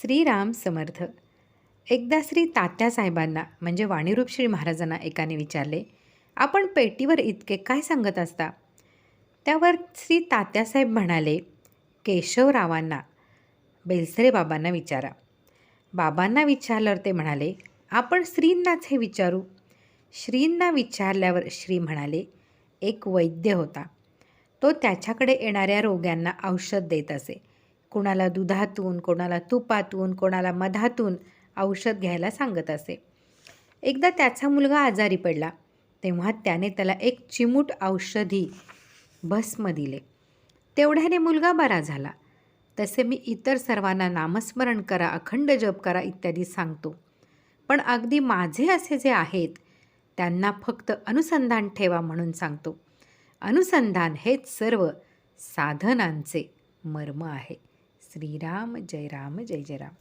श्रीराम समर्थ. एकदा श्री तात्यासाहेबांना म्हणजे वाणीरूप श्री महाराजांना एकाने विचारले, आपण पेटीवर इतके काय सांगत असता? त्यावर श्री तात्यासाहेब म्हणाले, केशवरावांना बेलसरे बाबांना विचारा. बाबांना विचारल्यावर ते म्हणाले, आपण श्रींनाच हे विचारू. श्रींना विचारल्यावर श्री म्हणाले, एक वैद्य होता. तो त्याच्याकडे येणाऱ्या रोग्यांना औषध देत असे. कोणाला दुधातून, कोणाला तुपातून, कोणाला मधातून औषध घ्यायला सांगत असे. एकदा त्याचा मुलगा आजारी पडला, तेव्हा त्याने त्याला एक चिमूट औषधी भस्म दिले. तेवढ्याने मुलगा बरा झाला. तसे मी इतर सर्वांना नामस्मरण करा, अखंड जप करा इत्यादी सांगतो. पण अगदी माझे असे जे आहेत त्यांना फक्त अनुसंधान ठेवा म्हणून सांगतो. अनुसंधान हेच सर्व साधनांचे मर्म आहे. श्रीराम जय राम जय जय राम.